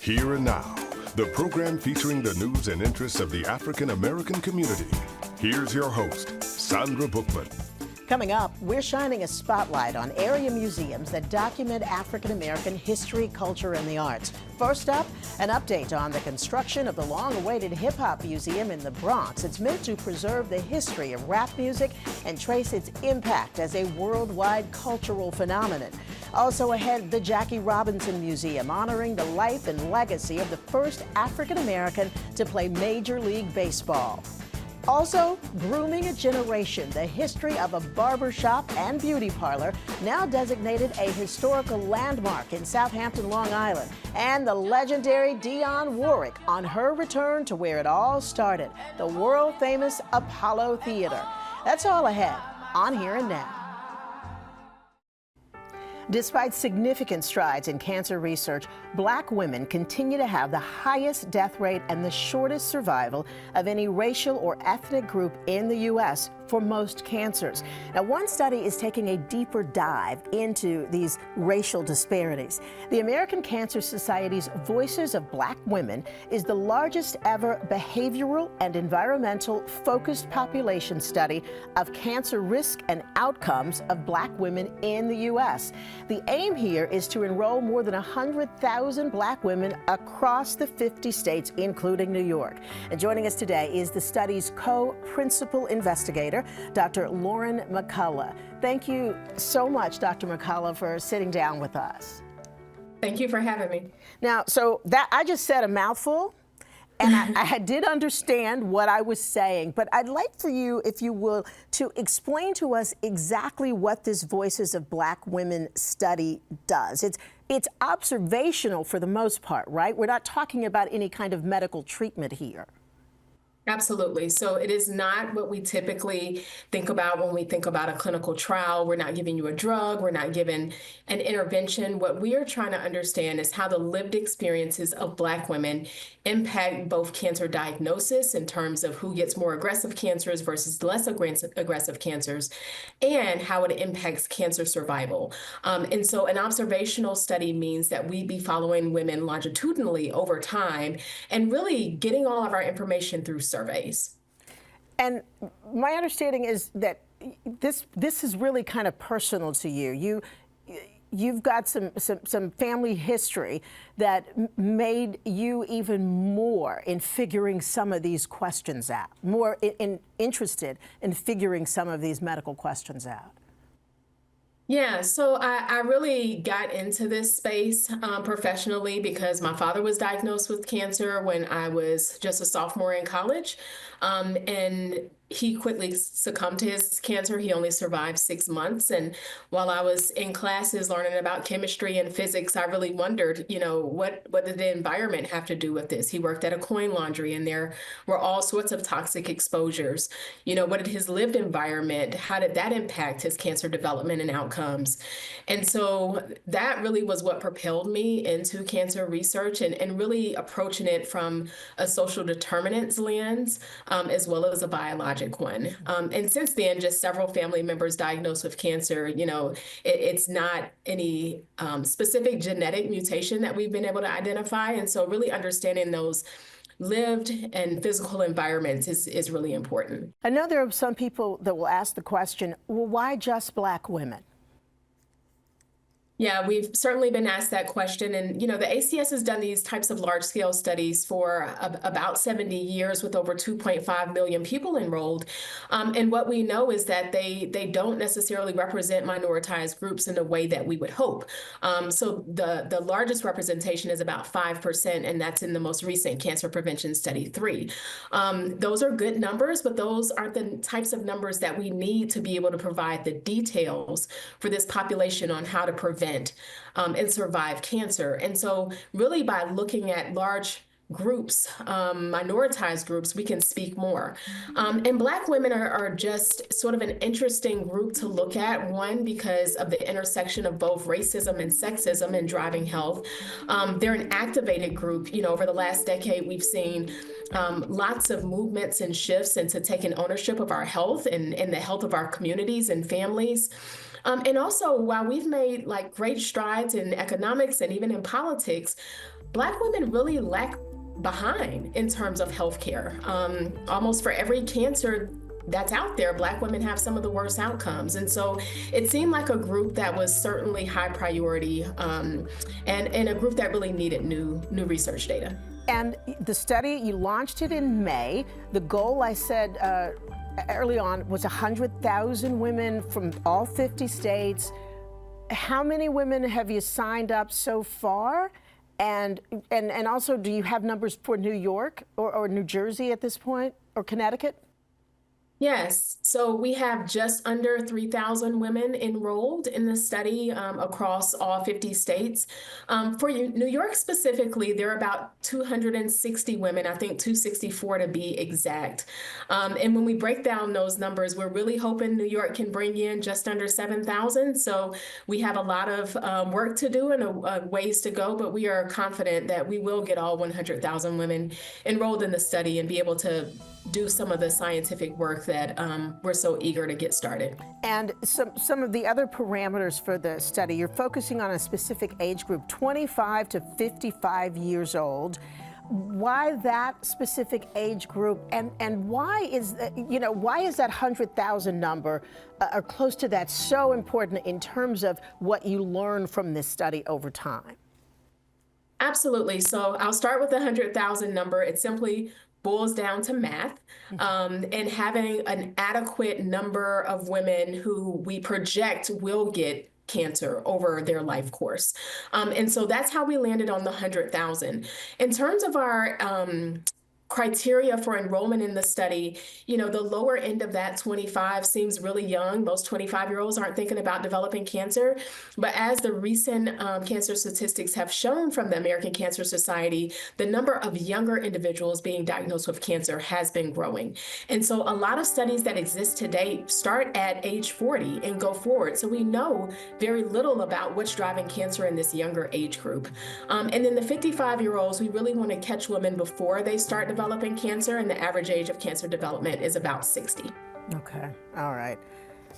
Here and Now, the program featuring the news and interests of the African-American community. Here's your host, Sandra Bookman. Coming up, we're shining a spotlight on area museums that document African-American history, culture, and the arts. First up, an update on the construction of the long-awaited hip-hop museum in the Bronx. It's meant to preserve the history of rap music and trace its impact as a worldwide cultural phenomenon. Also ahead, the Jackie Robinson Museum, honoring the life and legacy of the first African-American to play Major League Baseball. Also, grooming a generation, the history of a barbershop and beauty parlor, now designated a historical landmark in Southampton, Long Island, and the legendary Dionne Warwick on her return to where it all started, the world-famous Apollo Theater. That's all ahead on Here and Now. Despite significant strides in cancer research, Black women continue to have the highest death rate and the shortest survival of any racial or ethnic group in the U.S. for most cancers. Now, one study is taking a deeper dive into these racial disparities. The American Cancer Society's Voices of Black Women is the largest ever behavioral and environmental focused population study of cancer risk and outcomes of Black women in the U.S. The aim here is to enroll more than 100,000 Black women across the 50 states, including New York. And joining us today is the study's co-principal investigator, Dr. Lauren McCullough. Thank you so much, Dr. McCullough, for sitting down with us. Thank you for having me. Now, so that I just said a mouthful, and I did understand what I was saying, but I'd like for you, if you will, to explain to us exactly what this Voices of Black Women study does. It's observational for the most part, right? We're not talking about any kind of medical treatment here. Absolutely. So it is not what we typically think about when we think about a clinical trial. We're not giving you a drug. We're not giving an intervention. What we are trying to understand is how the lived experiences of Black women impact both cancer diagnosis in terms of who gets more aggressive cancers versus less aggressive cancers, and how it impacts cancer survival. And so an observational study means that we be following women longitudinally over time and really getting all of our information through surveys. And my understanding is that this is really kind of personal to you. You've got some family history that made you even more in figuring some of these questions out, more interested in figuring some of these medical questions out. Yeah, so I really got into this space professionally because my father was diagnosed with cancer when I was just a sophomore in college. And he quickly succumbed to his cancer. He only survived 6 months. And while I was in classes learning about chemistry and physics, I really wondered, what did the environment have to do with this? He worked at a coin laundry, and there were all sorts of toxic exposures. What did his lived environment, how did that impact his cancer development and outcomes? And so that really was what propelled me into cancer research and really approaching it from a social determinants lens, as well as a biological one. And since then, just several family members diagnosed with cancer. It's not any specific genetic mutation that we've been able to identify. And so really understanding those lived and physical environments is really important. I know there are some people that will ask the question, well, why just Black women? Yeah, we've certainly been asked that question. And, the ACS has done these types of large scale studies for about 70 years with over 2.5 million people enrolled. And what we know is that they don't necessarily represent minoritized groups in the way that we would hope. So the largest representation is about 5%, and that's in the most recent Cancer Prevention Study 3. Those are good numbers, but those aren't the types of numbers that we need to be able to provide the details for this population on how to prevent and survive cancer. And so really by looking at large groups, minoritized groups, we can speak more. And Black women are just sort of an interesting group to look at, one, because of the intersection of both racism and sexism in driving health. They're an activated group. Over the last decade, we've seen lots of movements and shifts into taking ownership of our health and the health of our communities and families. And also, while we've made great strides in economics and even in politics, Black women really lag behind in terms of healthcare. Almost for every cancer that's out there, Black women have some of the worst outcomes. And so it seemed like a group that was certainly high priority, and a group that really needed new research data. And the study, you launched it in May. The goal, I said early on, was 100,000 women from all 50 states. How many women have you signed up so far? And also, do you have numbers for New York or New Jersey at this point, or Connecticut? Yes, so we have just under 3,000 women enrolled in the study across all 50 states. For New York specifically, there are about 260 women, I think 264 to be exact. And when we break down those numbers, we're really hoping New York can bring in just under 7,000. So we have a lot of work to do and ways to go, but we are confident that we will get all 100,000 women enrolled in the study and be able to do some of the scientific work that we're so eager to get started. And some of the other parameters for the study, you're focusing on a specific age group, 25 to 55 years old. Why that specific age group, and why is why is that 100,000 number or close to that so important in terms of what you learn from this study over time? Absolutely. So I'll start with the 100,000 number. It simply boils down to math, and having an adequate number of women who we project will get cancer over their life course. And so that's how we landed on the 100,000. In terms of our criteria for enrollment in the study, the lower end of that 25 seems really young. Most 25-year-olds aren't thinking about developing cancer. But as the recent cancer statistics have shown from the American Cancer Society, the number of younger individuals being diagnosed with cancer has been growing. And so a lot of studies that exist today start at age 40 and go forward. So we know very little about what's driving cancer in this younger age group. And then the 55-year-olds, we really want to catch women before they start developing cancer, and the average age of cancer development is about 60. Okay, all right.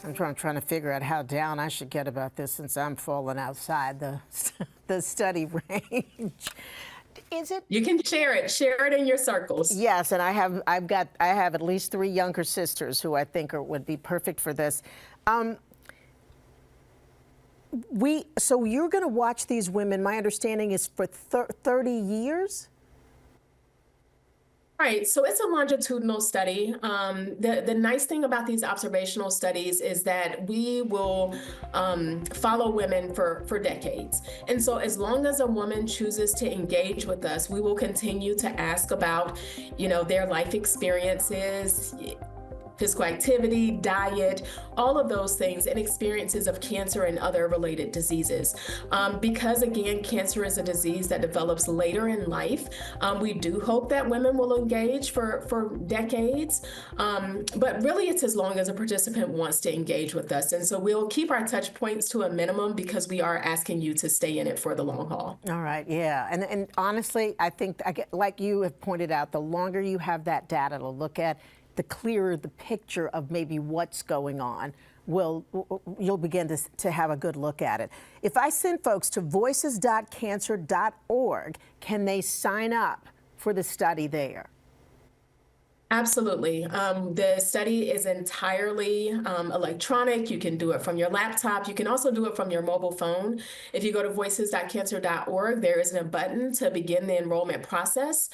I'm trying to figure out how down I should get about this since I'm falling outside the study range. Is it? You can share it in your circles. Yes, and I have at least 3 younger sisters who I think would be perfect for this. So you're going to watch these women, my understanding is for 30 years? Right, so it's a longitudinal study. The nice thing about these observational studies is that we will follow women for decades. And so as long as a woman chooses to engage with us, we will continue to ask about, their life experiences, physical activity, diet, all of those things, and experiences of cancer and other related diseases. Because again, cancer is a disease that develops later in life, we do hope that women will engage for decades, but really it's as long as a participant wants to engage with us. And so we'll keep our touch points to a minimum because we are asking you to stay in it for the long haul. All right, yeah, and honestly, I think, like you have pointed out, the longer you have that data to look at, the clearer the picture of maybe what's going on, you'll begin to have a good look at it. If I send folks to voices.cancer.org, can they sign up for the study there? Absolutely. The study is entirely electronic. You can do it from your laptop. You can also do it from your mobile phone. If you go to voices.cancer.org, there is a button to begin the enrollment process,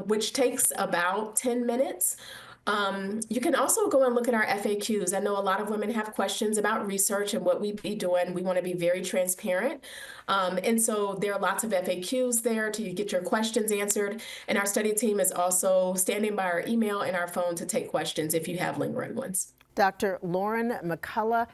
which takes about 10 minutes. You can also go and look at our FAQs. I know a lot of women have questions about research and what we be doing. We want to be very transparent. And so there are lots of FAQs there to get your questions answered. And our study team is also standing by our email and our phone to take questions if you have lingering ones. Dr. Lauren McCullough,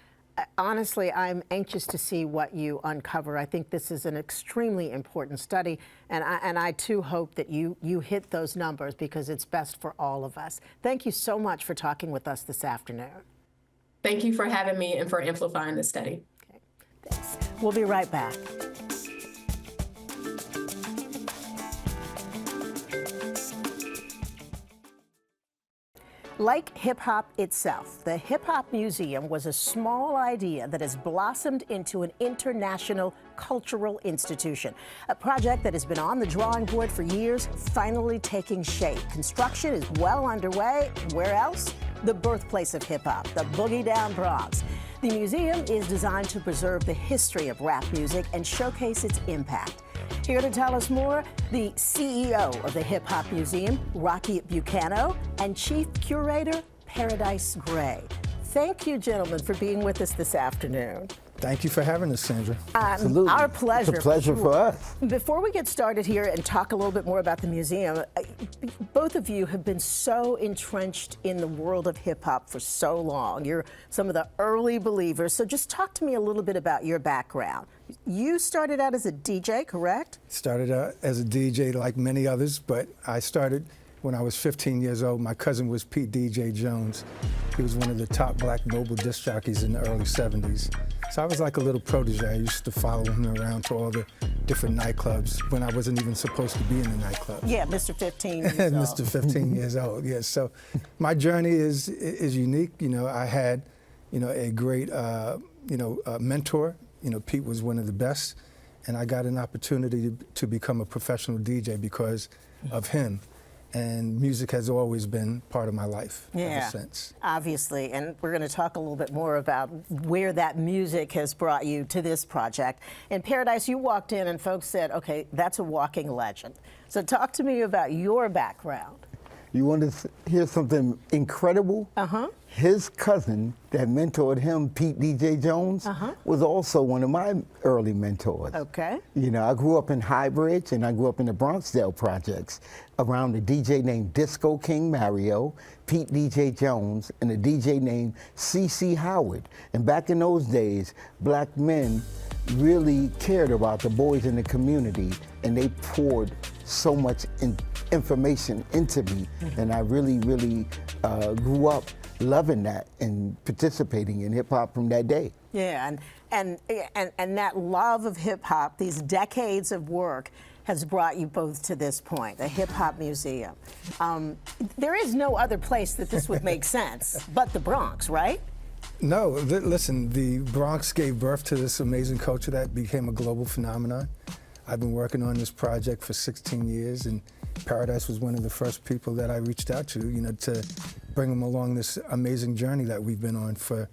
honestly, I'm anxious to see what you uncover. I think this is an extremely important study, and I too hope that you hit those numbers because it's best for all of us. Thank you so much for talking with us this afternoon. Thank you for having me and for amplifying the study. Okay, thanks. We'll be right back. Like hip-hop itself, the Hip Hop Museum was a small idea that has blossomed into an international cultural institution. A project that has been on the drawing board for years, finally taking shape. Construction is well underway. Where else? The birthplace of hip-hop, the Boogie Down Bronx. The museum is designed to preserve the history of rap music and showcase its impact. Here to tell us more, the CEO of the Hip Hop Museum, Rocky Bucano, and Chief Curator, Paradise Gray. Thank you, gentlemen, for being with us this afternoon. Thank you for having us, Sandra. Absolutely. Our pleasure. It's a pleasure for us. Before we get started here and talk a little bit more about the museum, both of you have been so entrenched in the world of hip hop for so long. You're some of the early believers. So just talk to me a little bit about your background. You started out as a DJ, correct? Started out as a DJ like many others, but I started when I was 15 years old. My cousin was Pete DJ Jones. He was one of the top black mobile disc jockeys in the early 70s. So I was like a little protege. I used to follow him around to all the different nightclubs when I wasn't even supposed to be in the nightclub. Yeah, Mr. 15 years old. Mr. 15 years old, yes. So my journey is unique. You know, I had, a great, mentor. Pete was one of the best, and I got an opportunity to become a professional DJ because of him. And music has always been part of my life ever since. Obviously, and we're going to talk a little bit more about where that music has brought you to this project. In Paradise, you walked in and folks said, okay, that's a walking legend. So talk to me about your background. You want to hear something incredible? His cousin that mentored him, Pete DJ Jones, was also one of my early mentors. Okay. I grew up in Highbridge, and I grew up in the Bronxdale projects around a DJ named Disco King Mario, Pete DJ Jones, and a DJ named C.C. Howard. And back in those days, black men really cared about the boys in the community, and they poured so much information into me, and I really grew up loving that and participating in hip hop from that day. Yeah, and that love of hip hop, these decades of work, has brought you both to this point, the Hip Hop Museum. There is no other place that this would make sense but the Bronx, right? No, listen, the Bronx gave birth to this amazing culture that became a global phenomenon. I've been working on this project for 16 years, and Paradise was one of the first people that I reached out to, to bring them along this amazing journey that we've been on for,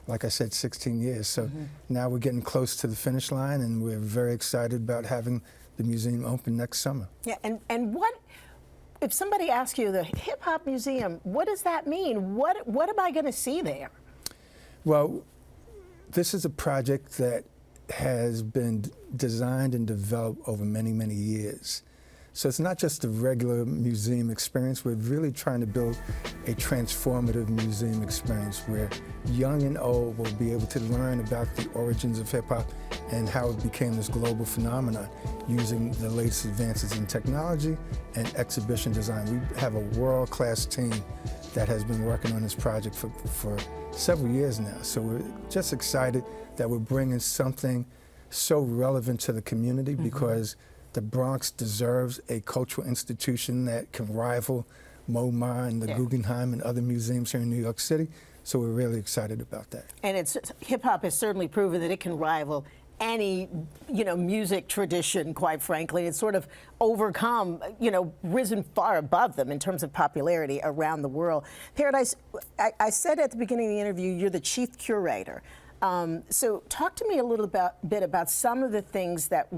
like I said, 16 years. So now we're getting close to the finish line, and we're very excited about having the museum open next summer. Yeah, and what, if somebody asks you, the Hip Hop Museum, what does that mean? What am I going to see there? Well, this is a project that has been designed and developed over many, many years. So it's not just a regular museum experience. We're really trying to build a transformative museum experience where young and old will be able to learn about the origins of hip hop and how it became this global phenomenon using the latest advances in technology and exhibition design. We have a world-class team that has been working on this project for several years now. So we're just excited that we're bringing something so relevant to the community because the Bronx deserves a cultural institution that can rival MoMA and the Guggenheim and other museums here in New York City. So we're really excited about that. And hip hop has certainly proven that it can rival any, music tradition, quite frankly. It's sort of overcome, risen far above them in terms of popularity around the world. Paradise, I said at the beginning of the interview, you're the chief curator. So talk to me a little bit about some of the things that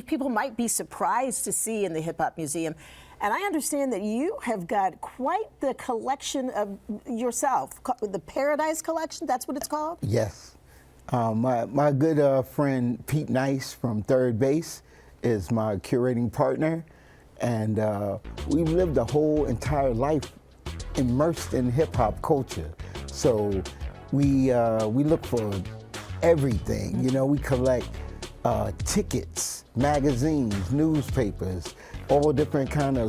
people might be surprised to see in the Hip Hop Museum. And I understand that you have got quite the collection of yourself, the Paradise Collection, that's what it's called? Yes. My good friend Pete Nice from Third Base is my curating partner, and we've lived a whole entire life immersed in hip hop culture. So we look for everything. We collect tickets, magazines, newspapers, all different kind of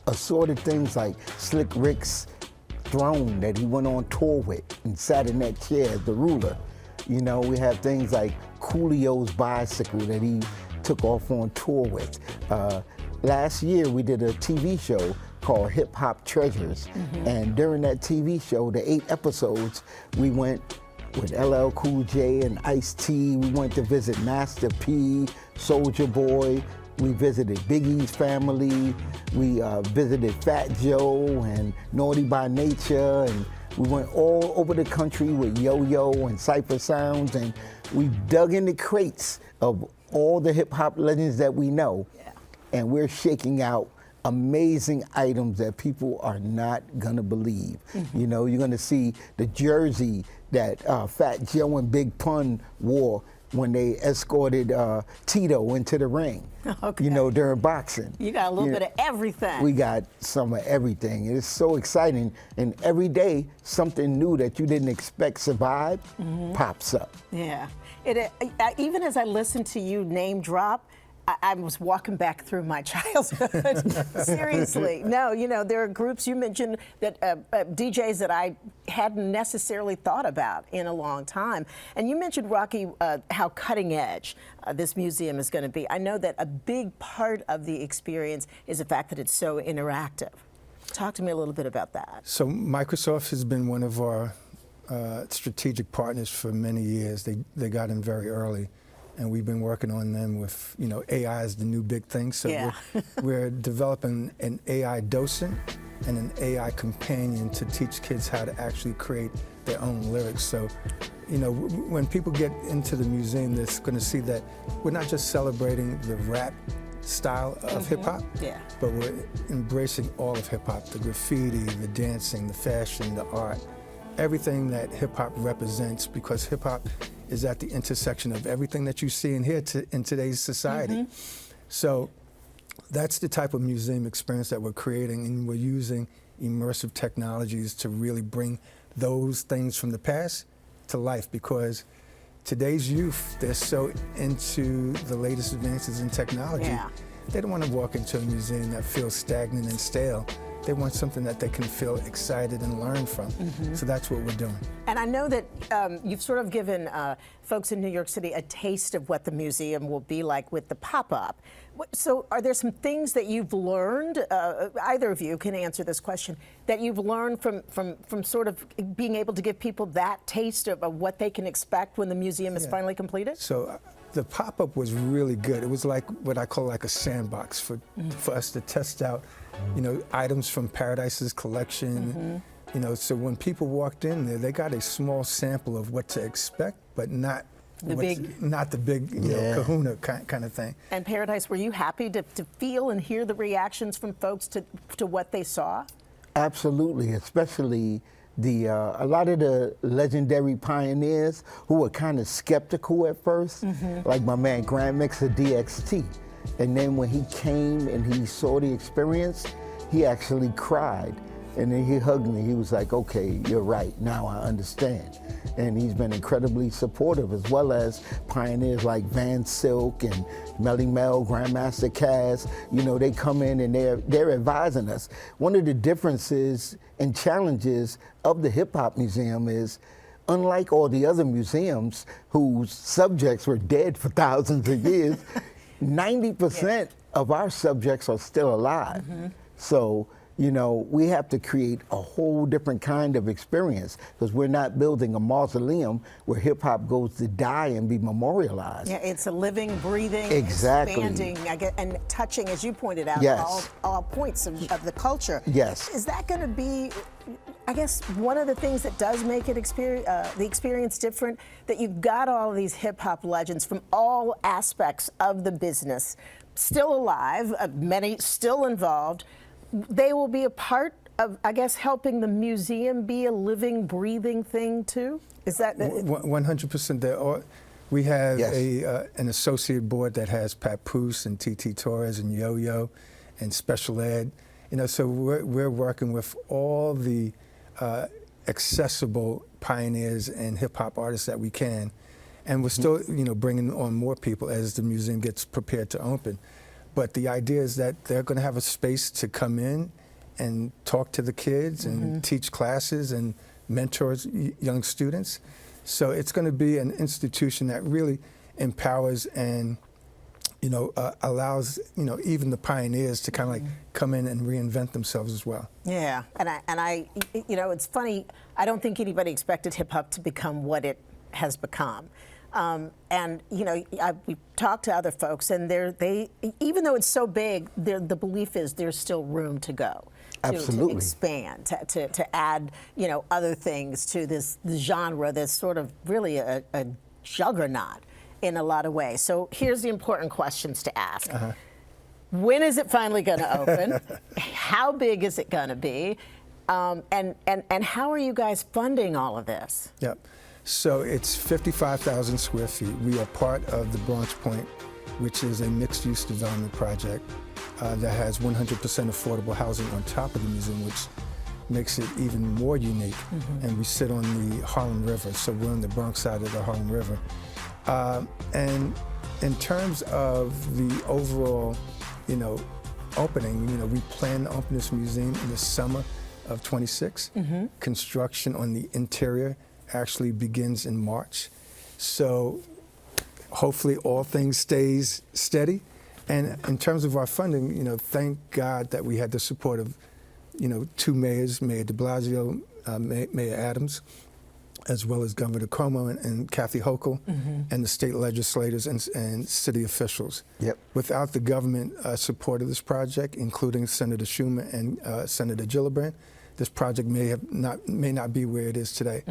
assorted things like Slick Rick's throne that he went on tour with and sat in that chair, the ruler. We have things like Coolio's bicycle that he took off on tour with. Last year we did a TV show called Hip Hop Treasures. And during that TV show, the 8 episodes, we went with LL Cool J and Ice-T. We went to visit Master P, Soulja Boy. We visited Biggie's family. We visited Fat Joe and Naughty by Nature. And we went all over the country with Yo-Yo and Cypher Sounds. And we dug in the crates of all the hip hop legends that we know. Yeah. And we're shaking out amazing items that people are not gonna believe. You know, you're gonna see the jersey that Fat Joe and Big Pun wore when they escorted Tito into the ring, you know, during boxing. You got a little bit of everything. We got some of everything. It's so exciting, and every day something new that you didn't expect survive pops up. Yeah. Even as I listened to you name drop, I was walking back through my childhood. Seriously. No, you know, there are groups you mentioned that DJs that I hadn't necessarily thought about in a long time. And you mentioned, Rocky, how cutting edge this museum is going to be. I know that a big part of the experience is the fact that it's so interactive. Talk to me a little bit about that. So Microsoft has been one of our strategic partners for many years. They got in very early. And we've been working on them with, you know, AI is the new big thing. So yeah. we're developing an AI docent and an AI companion to teach kids how to actually create their own lyrics. So, you know, when people get into the museum, they're going to see that we're not just celebrating the rap style of hip hop, but we're embracing all of hip hop, the graffiti, the dancing, the fashion, the art, everything that hip hop represents, because hip hop is at the intersection of everything that you see and hear in today's society. So that's the type of museum experience that we're creating, and we're using immersive technologies to really bring those things from the past to life, because today's youth, they're so into the latest advances in technology. They don't want to walk into a museum that feels stagnant and stale. They want something that they can feel excited and learn from. So that's what we're doing. And I know that you've sort of given folks in New York City a taste of what the museum will be like with the pop-up. So are there some things that you've learned, either of you can answer this question, that you've learned from sort of being able to give people that taste of what they can expect when the museum is finally completed? So the pop-up was really good. It was like what I call like a sandbox for us to test out, you know, items from Paradise's collection. You know, so when people walked in there, they got a small sample of what to expect, but not the big, you know, kahuna kind of thing. And Paradise, were you happy to feel and hear the reactions from folks to what they saw? Absolutely, especially a lot of the legendary pioneers who were kind of skeptical at first, like my man Grand Mixer DXT. And then when he came and he saw the experience, he actually cried. And then he hugged me. He was like, okay, you're right, now I understand. And he's been incredibly supportive, as well as pioneers like Van Silk and Melly Mel, Grandmaster Caz. You know, they come in and they're advising us. One of the differences and challenges of the Hip Hop Museum is, unlike all the other museums whose subjects were dead for thousands of years, 90% of our subjects are still alive. So, you know, we have to create a whole different kind of experience, because we're not building a mausoleum where hip hop goes to die and be memorialized. Yeah, it's a living, breathing, expanding, and touching, as you pointed out, all points of the culture. Is that going to be, I guess, one of the things that does make it the experience different, that you've got all of these hip hop legends from all aspects of the business still alive, many still involved. They will be a part of, I guess, helping the museum be a living, breathing thing too? Is that 100%? We have an associate board that has Papoose and TT Torres and Yo-Yo and Special Ed. You know, so we're working with all the accessible pioneers and hip hop artists that we can, and we're still, you know, bringing on more people as the museum gets prepared to open. But the idea is that they're going to have a space to come in and talk to the kids and teach classes and mentor young students. So it's going to be an institution that really empowers and allows even the pioneers to kind of like come in and reinvent themselves as well. Yeah, and I it's funny. I don't think anybody expected hip hop to become what it has become. And we've talked to other folks, and they even though it's so big, the belief is there's still room to go. Absolutely. To expand, to add, other things to this genre that's sort of really a juggernaut in a lot of ways. So here's the important questions to ask. When is it finally going to open? How big is it going to be? And how are you guys funding all of this? Yep. So it's 55,000 square feet. We are part of the Bronx Point, which is a mixed-use development project that has 100% affordable housing on top of the museum, which makes it even more unique. And we sit on the Harlem River, so we're on the Bronx side of the Harlem River. And in terms of the overall, opening, we plan to open this museum in the summer of 26. Construction on the interior actually begins in March. So hopefully all things stays steady. And in terms of our funding, thank God that we had the support of, two mayors, Mayor de Blasio, Mayor Adams, as well as Governor Cuomo and Kathy Hochul, and the state legislators and city officials. Yep. Without the government support of this project, including Senator Schumer and Senator Gillibrand, this project may not be where it is today.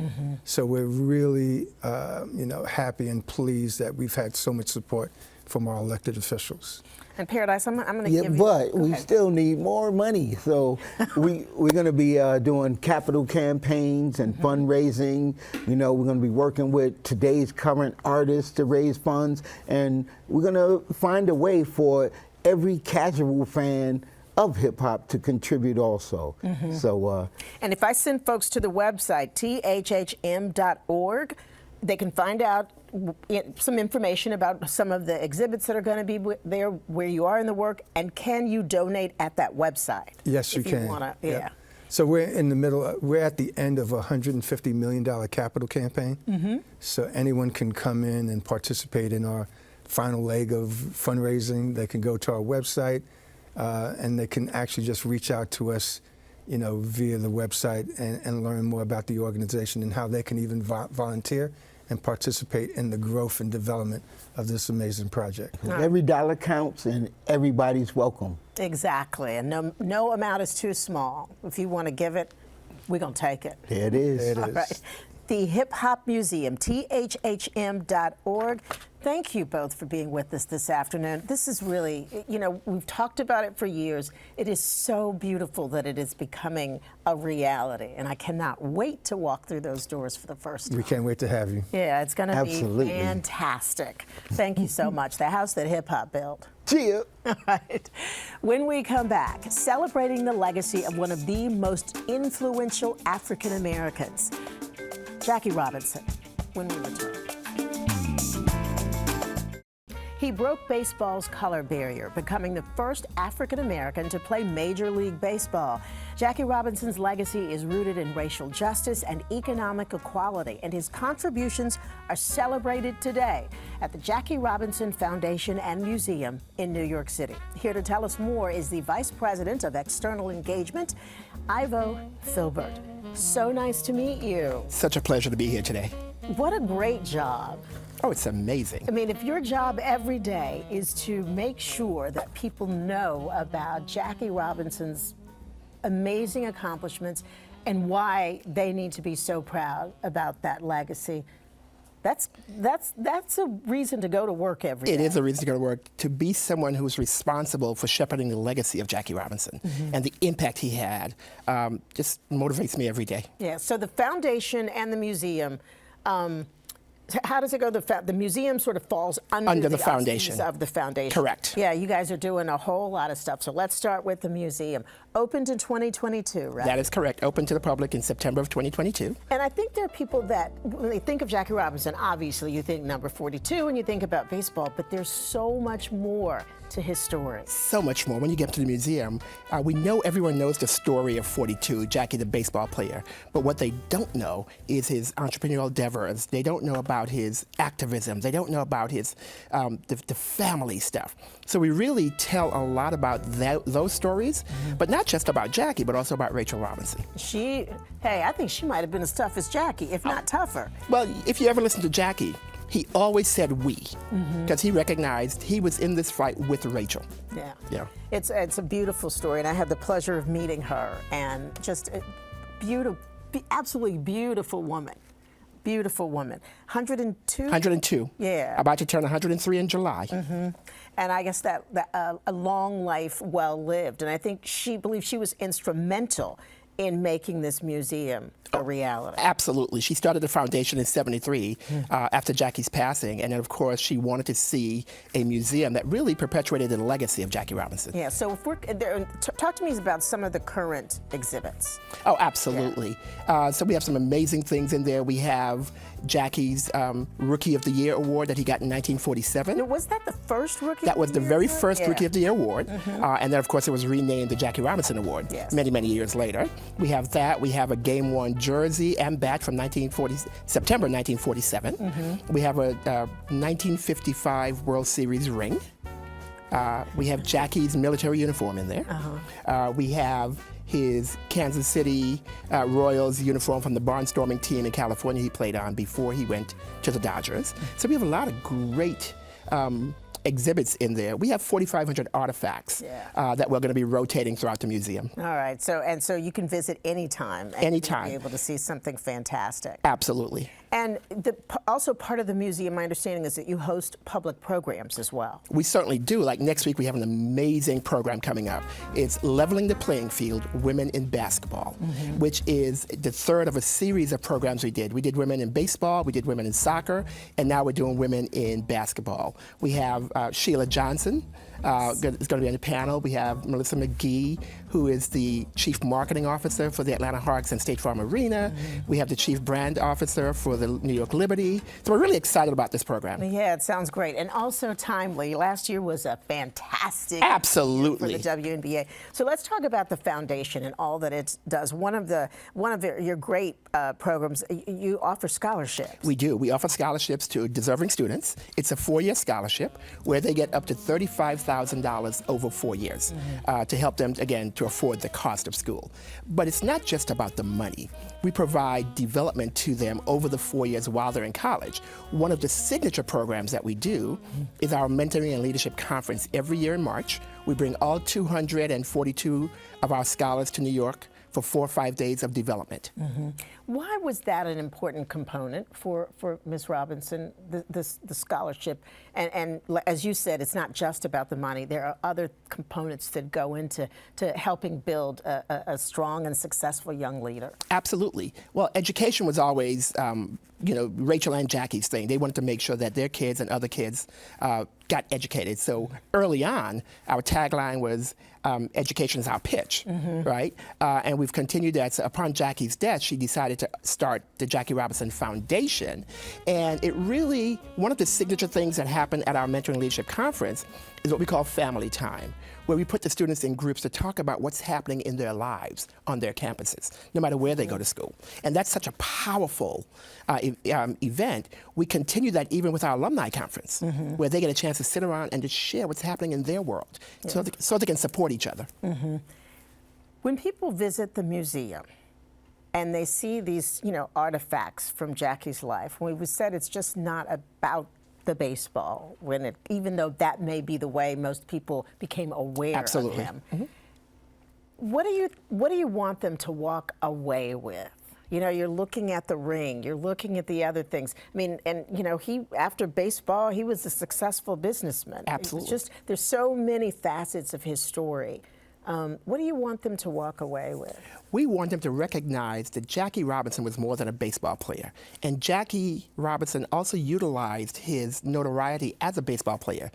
So we're really, happy and pleased that we've had so much support from our elected officials. And Paradise, I'm going to give you... But we still need more money. So we're going to be doing capital campaigns and fundraising. We're going to be working with today's current artists to raise funds. And we're going to find a way for every casual fan of hip hop to contribute also. So, and if I send folks to the website, thhm.org, they can find out some information about some of the exhibits that are going to be there, where you are in the work, and can you donate at that website? Yes, you can. Wanna, yeah. So we're in the middle, we're at the end of a $150 million capital campaign. So anyone can come in and participate in our final leg of fundraising. They can go to our website, and they can actually just reach out to us, via the website and learn more about the organization and how they can even volunteer and participate in the growth and development of this amazing project. Every dollar counts and everybody's welcome. Exactly, and no amount is too small. If you want to give it, we're going to take it. There it is. There it is. All right. The Hip Hop Museum, thhm.org. Thank you both for being with us this afternoon. This is really, we've talked about it for years. It is so beautiful that it is becoming a reality, and I cannot wait to walk through those doors for the first time. We can't wait to have you. Yeah, it's going to be Absolutely. fantastic. Thank you so much. The house that hip hop built. Cheer. All right. When we come back, celebrating the legacy of one of the most influential African Americans, Jackie Robinson, when we return. He broke baseball's color barrier, becoming the first African American to play Major League Baseball. Jackie Robinson's legacy is rooted in racial justice and economic equality, and his contributions are celebrated today at the Jackie Robinson Foundation and Museum in New York City. Here to tell us more is the Vice President of External Engagement, Ivo Filbert. So nice to meet you. Such a pleasure to be here today. What a great job. Oh, it's amazing. I mean, if your job every day is to make sure that people know about Jackie Robinson's amazing accomplishments and why they need to be so proud about that legacy, that's a reason to go to work every day. It is a reason to go to work, to be someone who's responsible for shepherding the legacy of Jackie Robinson and the impact he had just motivates me every day. Yeah, so the foundation and the museum, how does it go? The museum sort of falls under the foundation of the foundation. Correct. Yeah, you guys are doing a whole lot of stuff. So let's start with the museum. Opened in 2022, right? That is correct. Open to the public in September of 2022. And I think there are people that, when they think of Jackie Robinson, obviously you think number 42 and you think about baseball, but there's so much more to his story? So much more. When you get to the museum, we know everyone knows the story of 42, Jackie the baseball player, but what they don't know is his entrepreneurial endeavors. They don't know about his activism. They don't know about his the family stuff. So we really tell a lot about those stories, but not just about Jackie, but also about Rachel Robinson. I think she might have been as tough as Jackie, if not tougher. Well, if you ever listen to Jackie, he always said we, because he recognized he was in this fight with Rachel. Yeah. It's a beautiful story, and I had the pleasure of meeting her, and just a beautiful, absolutely beautiful woman. Beautiful woman. 102? 102. Yeah. About to turn 103 in July. And I guess that a long life well lived, and I think she believes she was instrumental in making this museum a reality. Absolutely. She started the foundation in '73 after Jackie's passing, and then of course she wanted to see a museum that really perpetuated the legacy of Jackie Robinson. Yeah, so if we're talk to me about some of the current exhibits. Oh, absolutely. So we have some amazing things in there. We have Jackie's Rookie of the Year award that he got in 1947. Now, was that the first Rookie That of was the the Year very award? first Rookie of the Year award. And then of course it was renamed the Jackie Robinson Award many, many years later. We have that. We have a Game 1 jersey and bat from September 1947. We have a 1955 World Series ring. We have Jackie's military uniform in there. We have his Kansas City Royals uniform from the barnstorming team in California he played on before he went to the Dodgers. So we have a lot of great exhibits in there. We have 4,500 artifacts that we're going to be rotating throughout the museum. All right, so you can visit anytime. Anytime. And be able to see something fantastic. Absolutely. And also part of the museum, my understanding is that you host public programs as well. We certainly do. Like next week, we have an amazing program coming up. It's Leveling the Playing Field, Women in Basketball, which is the third of a series of programs we did. We did women in baseball, we did women in soccer, and now we're doing women in basketball. We have Sheila Johnson is going to be on the panel. We have Melissa McGee, who is the Chief Marketing Officer for the Atlanta Hawks and State Farm Arena. We have the Chief Brand Officer for the New York Liberty. So we're really excited about this program. Yeah, it sounds great. And also timely. Last year was a fantastic Absolutely. year for the WNBA. So let's talk about the foundation and all that it does. One of your great programs, you offer scholarships. We do. We offer scholarships to deserving students. It's a 4-year scholarship where they get up to $35,000 over 4 years to help them, again, to afford the cost of school. But it's not just about the money. We provide development to them over the 4 years while they're in college. One of the signature programs that we do is our Mentoring and Leadership Conference every year in March. We bring all 242 of our scholars to New York for 4 or 5 days of development. Why was that an important component for Ms. Robinson, the scholarship? And as you said, it's not just about the money. There are other components that go into helping build a strong and successful young leader. Absolutely. Well, education was always, Rachel and Jackie's thing. They wanted to make sure that their kids and other kids got educated. So early on, our tagline was, education is our pitch, right? And we've continued that. So upon Jackie's death, she decided to start the Jackie Robinson Foundation. And it really, one of the signature things that happened at our Mentoring Leadership Conference is what we call family time, where we put the students in groups to talk about what's happening in their lives on their campuses, no matter where they go to school. And that's such a powerful event. We continue that even with our alumni conference, where they get a chance to sit around and to share what's happening in their world, so they can support each other. When people visit the museum and they see these, artifacts from Jackie's life, we said it's just not about the baseball, even though that may be the way most people became aware of him. What do you want them to walk away with? You're looking at the ring, you're looking at the other things. I mean, and he, after baseball, he was a successful businessman. Absolutely. It's just, there's so many facets of his story. What do you want them to walk away with? We want them to recognize that Jackie Robinson was more than a baseball player. And Jackie Robinson also utilized his notoriety as a baseball player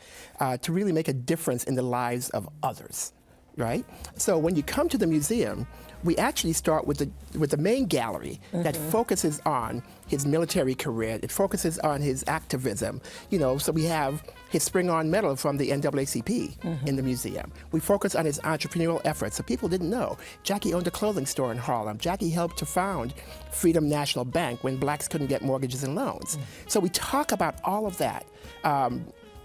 to really make a difference in the lives of others. right? So when you come to the museum, we actually start with the main gallery that focuses on his military career. It focuses on his activism. You know, so we have his Spring-On Medal from the NAACP in the museum. We focus on his entrepreneurial efforts. So people didn't know. Jackie owned a clothing store in Harlem. Jackie helped to found Freedom National Bank when blacks couldn't get mortgages and loans. So we talk about all of that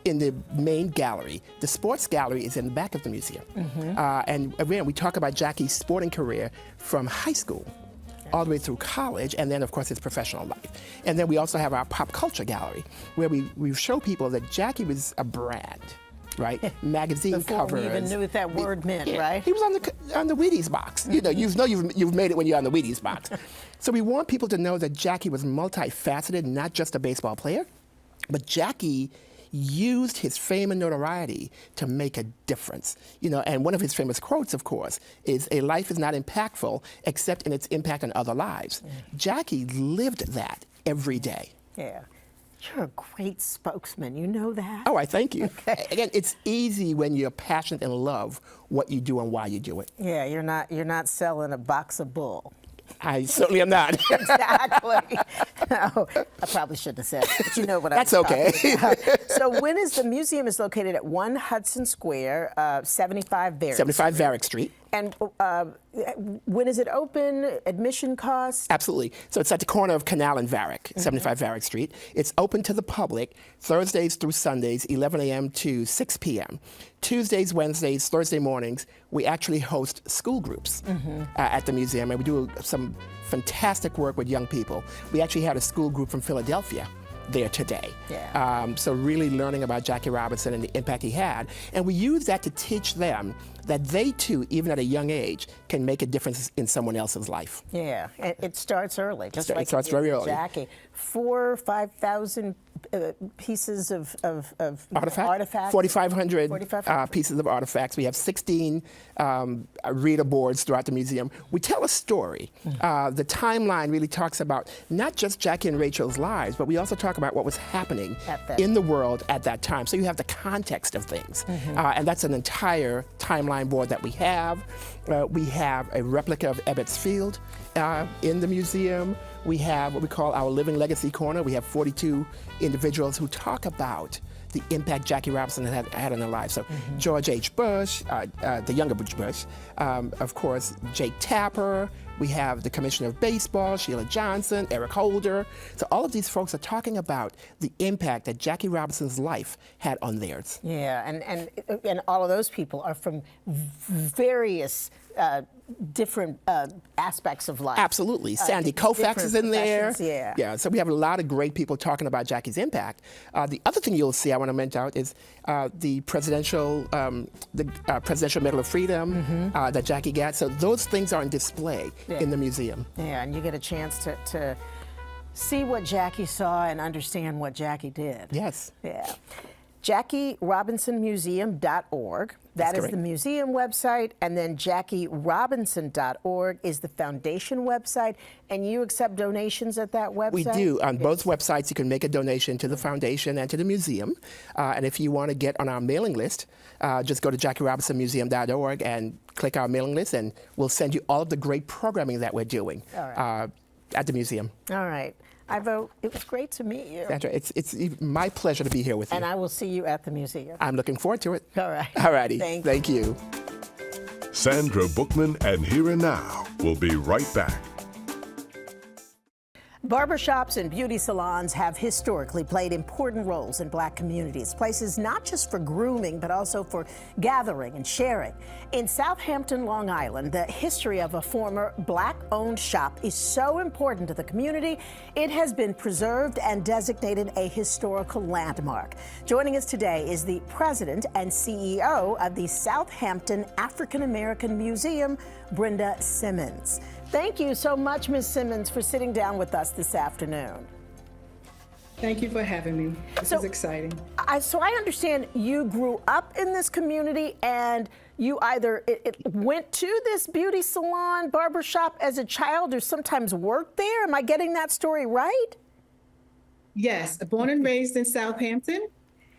in the main gallery. The sports gallery is in the back of the museum. And again, we talk about Jackie's sporting career from high school all the way through college, and then of course his professional life. And then we also have our pop culture gallery, where we show people that Jackie was a brand, right? Magazine Before covers. we even knew what that word meant, right? He was on the Wheaties box. You know you've made it when you're on the Wheaties box. So we want people to know that Jackie was multifaceted, not just a baseball player, but Jackie used his fame and notoriety to make a difference. You know, and one of his famous quotes, of course, is, "A life is not impactful except in its impact on other lives." Jackie lived that every day. Yeah. You're a great spokesman. You know that? Oh, I thank you. Okay. Again, it's easy when you're passionate and love what you do and why you do it. Yeah, you're not selling a box of bull. I certainly am not. Exactly. No, I probably shouldn't have said it, but you know what I'm That's okay. talking about. So the museum is located at 1 Hudson Square, 75 Varick 75 Varick Street. And when is it open? Admission cost? Absolutely. So it's at the corner of Canal and Varick, 75 Varick Street. It's open to the public Thursdays through Sundays, 11 a.m. to 6 p.m. Tuesdays, Wednesdays, Thursday mornings, we actually host school groups at the museum, and we do some fantastic work with young people. We actually had a school group from Philadelphia there today. Yeah. So really learning about Jackie Robinson and the impact he had. And we use that to teach them that they too, even at a young age, can make a difference in someone else's life. Yeah, it starts early. Just like it starts very early. Jackie, 4,000 or 5,000 pieces of artifacts. 4,500 pieces of artifacts. We have 16 reader boards throughout the museum. We tell a story. The timeline really talks about not just Jackie and Rachel's lives, but we also talk about what was happening in the world at that time. So you have the context of things. And that's an entire timeline board that we have. We have a replica of Ebbets Field in the museum. We have what we call our Living Legacy Corner. We have 42 individuals who talk about the impact Jackie Robinson had on their lives. So George H. Bush, the younger Bush, of course, Jake Tapper. We have the Commissioner of Baseball, Sheila Johnson, Eric Holder. So all of these folks are talking about the impact that Jackie Robinson's life had on theirs. Yeah, and all of those people are from various different aspects of life. Absolutely. Sandy Koufax is in there. Yeah. So we have a lot of great people talking about Jackie's impact. The other thing you'll see, I want to mention out, is the Presidential Medal of Freedom that Jackie got. So those things are on display in the museum. Yeah, and you get a chance to see what Jackie saw and understand what Jackie did. Yes. Yeah. JackieRobinsonMuseum.org. That is the museum website, and then JackieRobinson.org is the foundation website, and you accept donations at that website? We do. On both websites, you can make a donation to the foundation and to the museum. And if you want to get on our mailing list, just go to JackieRobinsonMuseum.org and click our mailing list, and we'll send you all of the great programming that we're doing at the museum. All right. Ivo, it was great to meet you. Sandra, it's my pleasure to be here with you. And I will see you at the museum. I'm looking forward to it. All right. All righty. Thank you. Sandra Bookman and Here and Now will be right back. Barbershops and beauty salons have historically played important roles in Black communities, places not just for grooming, but also for gathering and sharing. In Southampton, Long Island, the history of a former Black-owned shop is so important to the community, it has been preserved and designated a historical landmark. Joining us today is the president and CEO of the Southampton African-American Museum, Brenda Simmons. Thank you so much, Ms. Simmons, for sitting down with us this afternoon. Thank you for having me. This is exciting. So I understand you grew up in this community, and you either went to this beauty salon, barbershop as a child, or sometimes worked there. Am I getting that story right? Yes, born and raised in Southampton.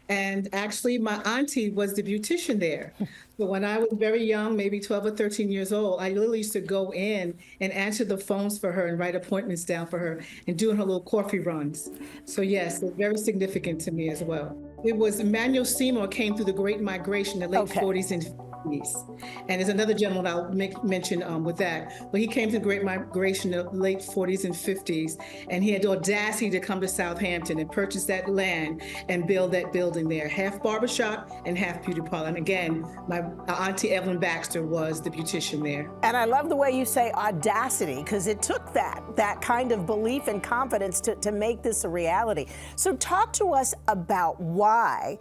And actually, my auntie was the beautician there. But when I was very young, maybe 12 or 13 years old, I literally used to go in and answer the phones for her and write appointments down for her and doing her little coffee runs. So yes, it's very significant to me as well. It was Emmanuel Seymour came through the Great Migration in the late 40s and 50s. And there's another gentleman I'll mention with that. But he came to the Great Migration in the late 40s and 50s, and he had the audacity to come to Southampton and purchase that land and build that building there, half barbershop and half beauty parlor. And again, my auntie Evelyn Baxter was the beautician there. And I love the way you say audacity, because it took that kind of belief and confidence to make this a reality. So talk to us about why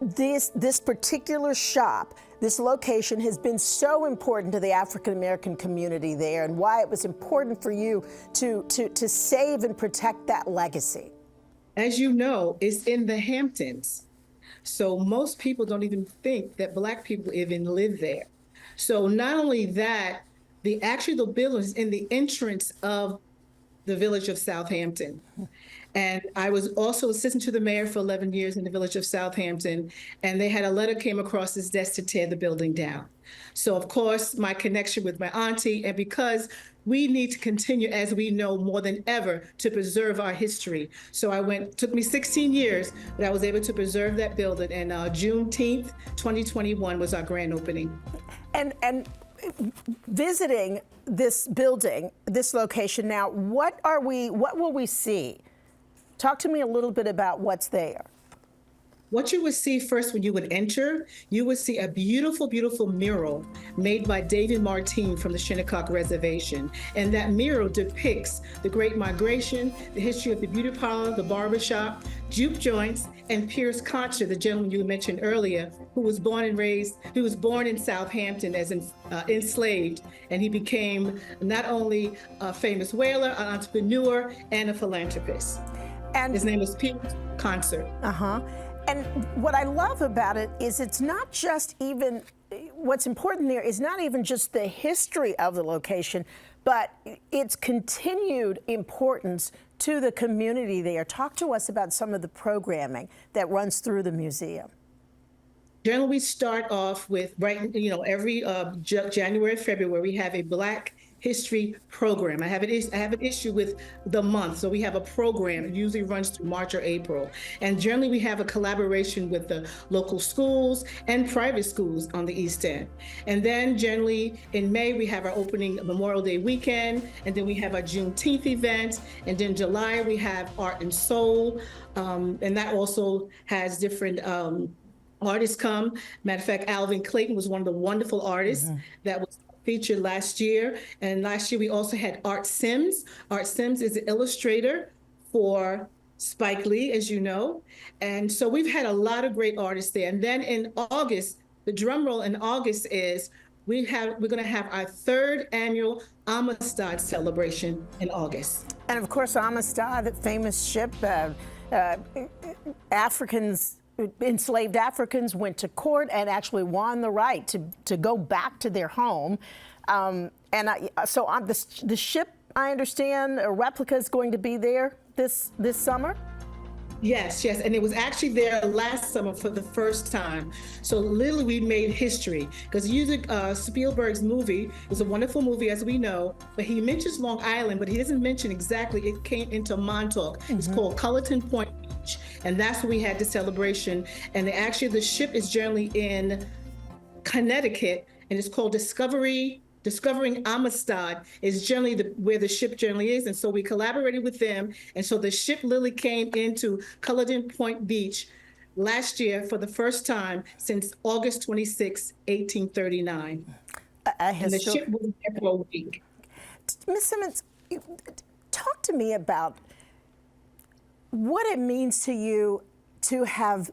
this particular shop, this location, has been so important to the African-American community there, and why it was important for you to save and protect that legacy. As you know, it's in the Hamptons. So most people don't even think that Black people even live there. So not only that, the building is in the entrance of the village of Southampton. And I was also assistant to the mayor for 11 years in the village of Southampton, and they had a letter came across his desk to tear the building down. So of course, my connection with my auntie, and because we need to continue, as we know more than ever, to preserve our history. So took me 16 years, but I was able to preserve that building, and Juneteenth, 2021 was our grand opening. And visiting this building, this location now, what will we see? Talk to me a little bit about what's there. What you would see first when you would enter, you would see a beautiful, beautiful mural made by David Martin from the Shinnecock Reservation. And that mural depicts the Great Migration, the history of the beauty parlor, the barbershop, juke joints, and Pierce Concha, the gentleman you mentioned earlier, who was born in Southampton as enslaved, and he became not only a famous whaler, an entrepreneur, and a philanthropist. And his name was Pierce Concha. And what I love about it is it's not just even, what's important there is not even just the history of the location, but its continued importance to the community there. Talk to us about some of the programming that runs through the museum. Generally, we start off with, every January, February, we have a Black History program. I have an issue with the month, so we have a program. It usually runs through March or April, and generally we have a collaboration with the local schools and private schools on the East End. And then generally in May we have our opening Memorial Day weekend, and then we have our Juneteenth event, and then July we have Art and Soul, and that also has different artists come. Matter of fact, Alvin Clayton was one of the wonderful artists that was featured last year. And last year we also had Art Sims. Art Sims is an illustrator for Spike Lee, as you know. And so we've had a lot of great artists there. And then in August, the drum roll in August is we're going to have our 3rd annual Amistad celebration in August. And of course, Amistad, the famous ship, enslaved Africans went to court and actually won the right to go back to their home. So on the ship, I understand, a replica is going to be there this summer? Yes, and it was actually there last summer for the first time. So literally we made history, because usually Spielberg's movie is a wonderful movie, as we know, but he mentions Long Island, but he doesn't mention exactly it came into Montauk. It's called Cullerton Point Beach, and that's where we had the celebration. And the ship is generally in Connecticut, and it's called Discovering Amistad is generally where the ship generally is. And so we collaborated with them. And so the ship literally came into Culloden Point Beach last year for the first time since August 26, 1839. And the ship was there for a week. Ms. Simmons, talk to me about what it means to you to have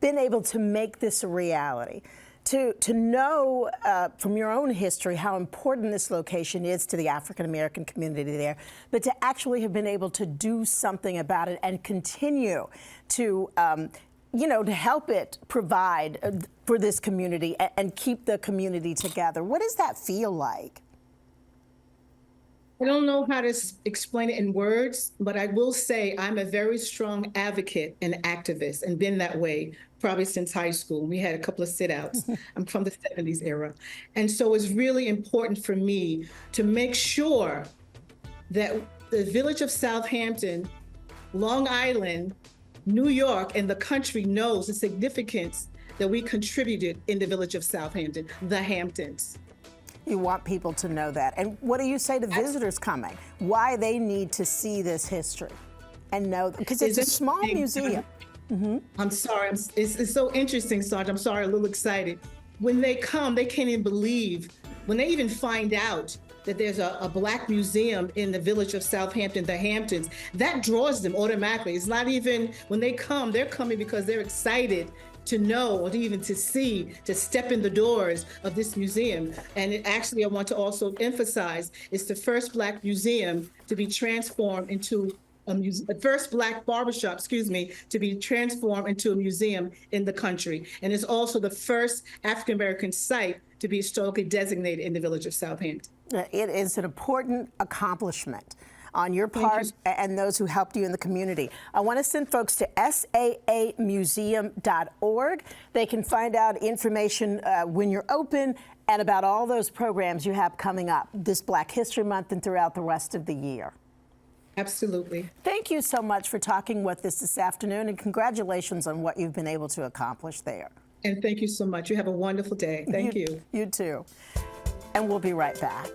been able to make this a reality. To know from your own history how important this location is to the African-American community there, but to actually have been able to do something about it and continue to, to help it provide for this community and keep the community together. What does that feel like? I don't know how to explain it in words, but I will say I'm a very strong advocate and activist and been that way probably since high school. We had a couple of sit-outs. I'm from the 70s era. And so it's really important for me to make sure that the village of Southampton, Long Island, New York, and the country knows the significance that we contributed in the village of Southampton, the Hamptons. You want people to know that. And what do you say to visitors coming? Why they need to see this history and know, because it's a small museum. I'm sorry, it's so interesting, Sarge. I'm sorry, a little excited. When they come, they can't even believe, when they even find out that there's a Black museum in the village of Southampton, the Hamptons, that draws them automatically. It's not even, when they come, they're coming because they're excited to know or even to see, to step in the doors of this museum. And it actually, I want to also emphasize, it's the first Black museum to be transformed into the first Black barbershop, to be transformed into a museum in the country. And it's also the first African-American site to be historically designated in the village of Southampton. It is an important accomplishment on your part and those who helped you in the community. I want to send folks to SAAmuseum.org. They can find out information when you're open and about all those programs you have coming up this Black History Month and throughout the rest of the year. Absolutely. Thank you so much for talking with us this afternoon, and congratulations on what you've been able to accomplish there. And thank you so much. You have a wonderful day. Thank you. You too. And we'll be right back.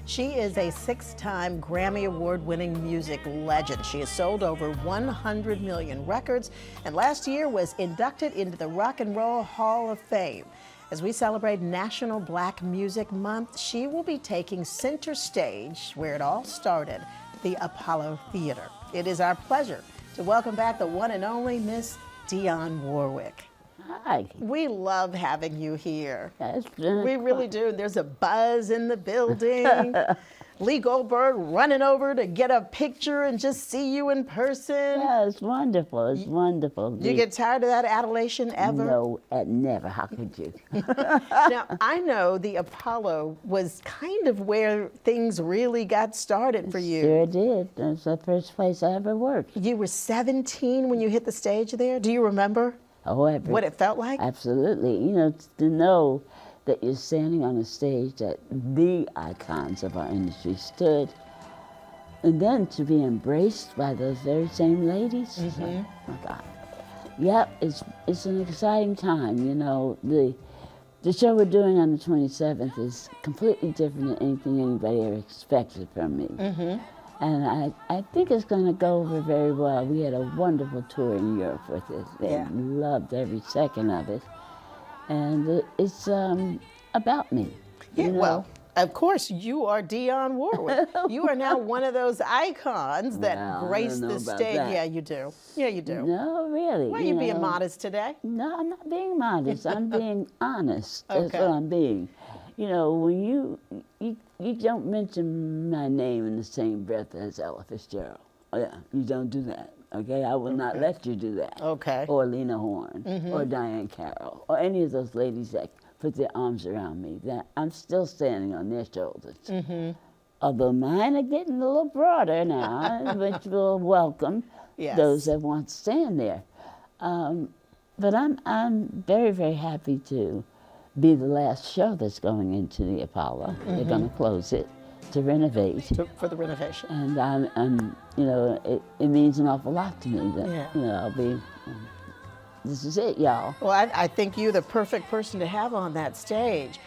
She is a 6-time Grammy Award-winning music legend. She has sold over 100 million records and last year was inducted into the Rock and Roll Hall of Fame. As we celebrate National Black Music Month, she will be taking center stage where it all started, the Apollo Theater. It is our pleasure to welcome back the one and only Miss Dionne Warwick. Hi. We love having you here. We really do. There's a buzz in the building. Lee Goldberg running over to get a picture and just see you in person. Yeah, it's wonderful. It's wonderful. You get tired of that adulation ever? No, never. How could you? Now, I know the Apollo was kind of where things really got started for you. Sure did. That's the first place I ever worked. You were 17 when you hit the stage there. Do you remember? Oh, what it felt like? Absolutely. You know, to know that you're standing on a stage that the icons of our industry stood, and then to be embraced by those very same ladies. Oh my God. Yeah, it's an exciting time. You know, the show we're doing on the 27th is completely different than anything anybody ever expected from me. And I think it's going to go over very well. We had a wonderful tour in Europe with it. They loved every second of it. And it's about me. Yeah, you know? Well, of course, you are Dionne Warwick. You are now one of those icons that grace the stage. Yeah, you do. Yeah, you do. No, really. Why are you being modest today? No, I'm not being modest. I'm being honest. That's what I'm being. You know, when you don't mention my name in the same breath as Ella Fitzgerald. Oh, yeah, you don't do that. Okay, I will not let you do that. Okay. Or Lena Horne, or Diane Carroll, or any of those ladies that put their arms around me. That I'm still standing on their shoulders. Although mine are getting a little broader now, which will welcome those that want to stand there. But I'm very, very happy to be the last show that's going into the Apollo. They're going to close it to renovate. For the renovation. And I'm you know, it means an awful lot to me that, you know, I'll be, this is it, y'all. Well, I think you're the perfect person to have on that stage.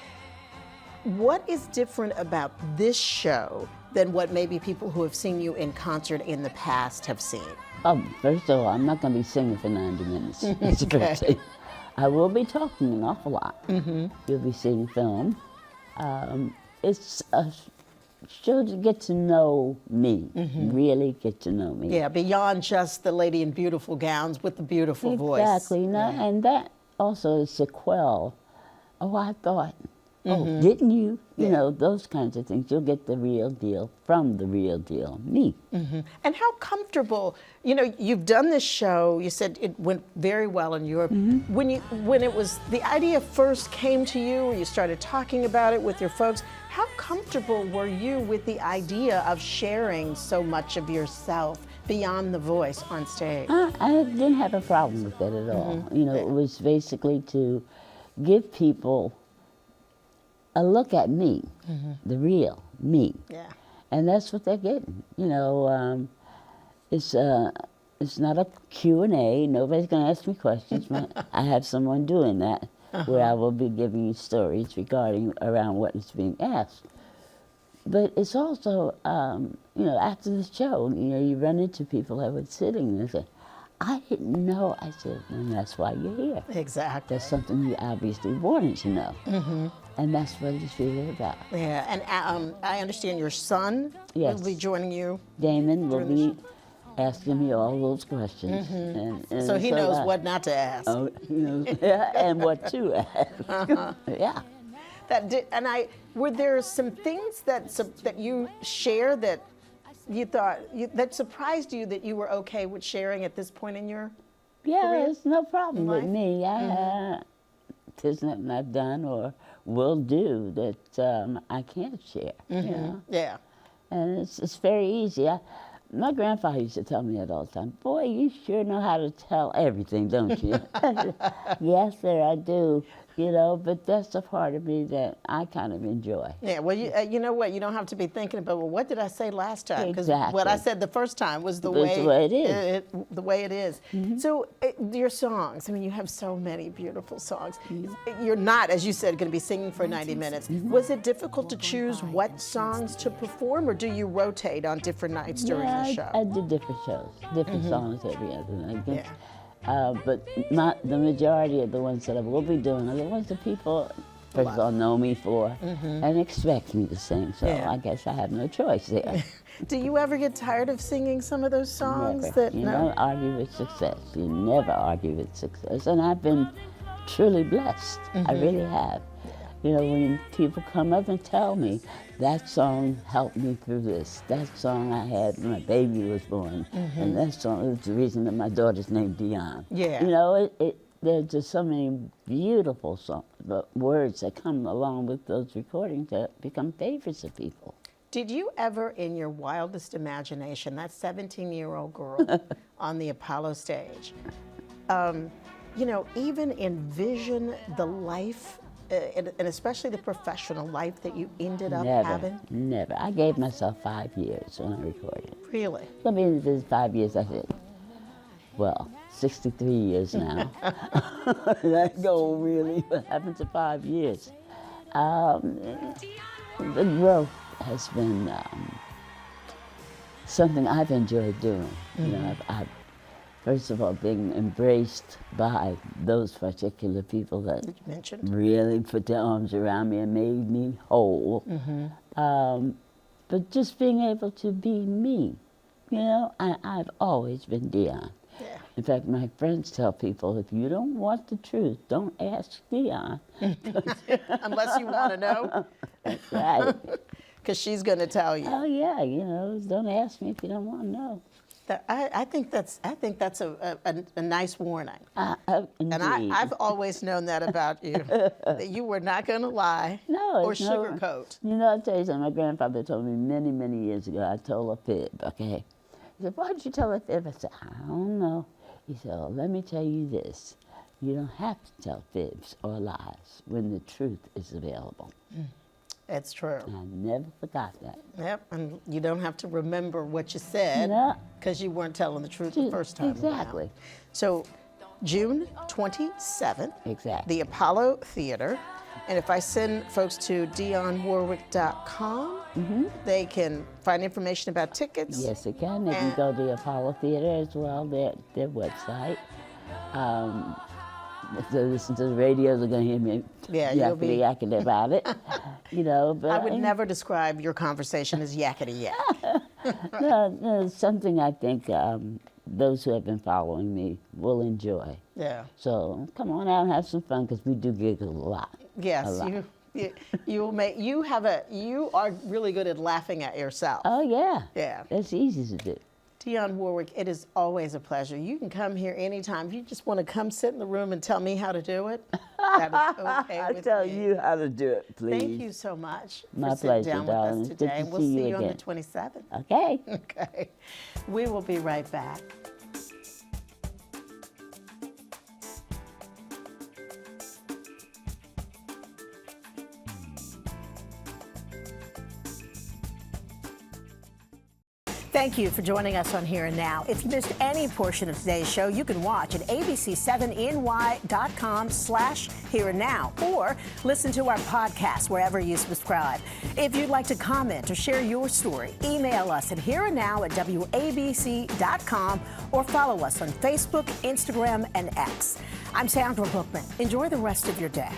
What is different about this show than what maybe people who have seen you in concert in the past have seen? Oh, first of all, I'm not going to be singing for 90 minutes. That's the first thing. I will be talking an awful lot. You'll be seeing film. It's a show to get to know me, really get to know me. Yeah, beyond just the lady in beautiful gowns with the beautiful voice. Exactly, and that also is to quell, oh, I thought, Oh, didn't you? You know, those kinds of things. You'll get the real deal from the real deal, me. And how comfortable, you know, you've done this show, you said it went very well in Europe. When it was, the idea first came to you, or you started talking about it with your folks, how comfortable were you with the idea of sharing so much of yourself beyond the voice on stage? I didn't have a problem with that at all. You know, it was basically to give people a look at me, the real me. Yeah. And that's what they're getting. You know, it's not a Q&A. Nobody's going to ask me questions. I have someone doing that, where I will be giving you stories regarding around what is being asked. But it's also, you know, after the show, you know, you run into people that were sitting and say, I didn't know. I said, and that's why you're here. Exactly. That's something you obviously wanted to know. And that's what it's really about. Yeah, and I understand your son will be joining you. Damon will be asking me all those questions. And So he knows what not to ask. Oh, he knows, and what to ask. Yeah. Were there some things that you share that you thought that surprised you that you were okay with sharing at this point in your career? It's no problem with me. There's nothing I've done or will do that I can't share. You know? Yeah. And it's very easy. My grandfather used to tell me that all the time. Boy, you sure know how to tell everything, don't you? Yes, sir, I do. You know, but that's the part of me that I kind of enjoy. Yeah, well, you know what? You don't have to be thinking about, well, what did I say last time? Because Exactly. what I said the first time was the It's way the way it is. The way it is. So your songs, I mean, you have so many beautiful songs. You're not, as you said, going to be singing for 90 minutes. Was it difficult to choose what songs to perform, or do you rotate on different nights during the show? I do different shows, different songs every other night. Yeah. But the majority of the ones that I will be doing are the ones that people, first of all, know me for and expect me to sing. So I guess I have no choice there. Do you ever get tired of singing some of those songs? Never. You don't argue with success. You never argue with success. And I've been truly blessed. I really have. You know, when people come up and tell me, that song helped me through this. That song I had when my baby was born. And that song was the reason that my daughter's named Dionne. Yeah. You know, there's just so many beautiful songs, but words that come along with those recordings that become favorites of people. Did you ever, in your wildest imagination, that 17-year-old girl on the Apollo stage, you know, even envision the life, and especially the professional life that you ended up having? Never. I gave myself 5 years when I recorded. Really? I mean, there's 5 years. I said, well, 63 years now. That goal really, what happened to 5 years? The growth has been something I've enjoyed doing. You know, I've first of all, being embraced by those particular people that really put their arms around me and made me whole. But just being able to be me, you know, I've always been Dionne. Yeah. In fact, my friends tell people, if you don't want the truth, don't ask Dionne. Unless you want to know. That's right. Because she's going to tell you. Oh yeah, you know, don't ask me if you don't want to know. I think that's a nice warning. Indeed. And I've always known that about you, that you were not going to lie or sugarcoat. You know, I'll tell you something. My grandfather told me many, many years ago, I told a fib, okay? He said, why did you tell a fib? I said, I don't know. He said, well, let me tell you this. You don't have to tell fibs or lies when the truth is available. That's true. I never forgot that. Yep, and you don't have to remember what you said because you weren't telling the truth the first time. Exactly. Around. So, June 27th, exactly. the Apollo Theater. And if I send folks to DionneWarwick.com, they can find information about tickets. Yes, they can. They can go to the Apollo Theater as well, their website. If they listen to the radio, they're going to hear me yakety about it. You know, but I would never describe your conversation as yakety yak. No, it's something I think those who have been following me will enjoy. Yeah. So come on out and have some fun because we do giggle a lot. Yes, You are really good at laughing at yourself. Oh, yeah. Yeah. That's easy to do. Dionne Warwick, it is always a pleasure. You can come here anytime. If you just want to come sit in the room and tell me how to do it, that is okay I'll with tell me. you how to do it, please. Thank you so much My for sitting pleasure, down darling. with us It's good today. to We'll see you see you on the again. 27th. Okay. Okay. We will be right back. Thank you for joining us on Here and Now. If you missed any portion of today's show, you can watch at abc7ny.com/hereandnow or listen to our podcast wherever you subscribe. If you'd like to comment or share your story, email us at hereandnow@wabc.com or follow us on Facebook, Instagram, and X. I'm Sandra Bookman. Enjoy the rest of your day.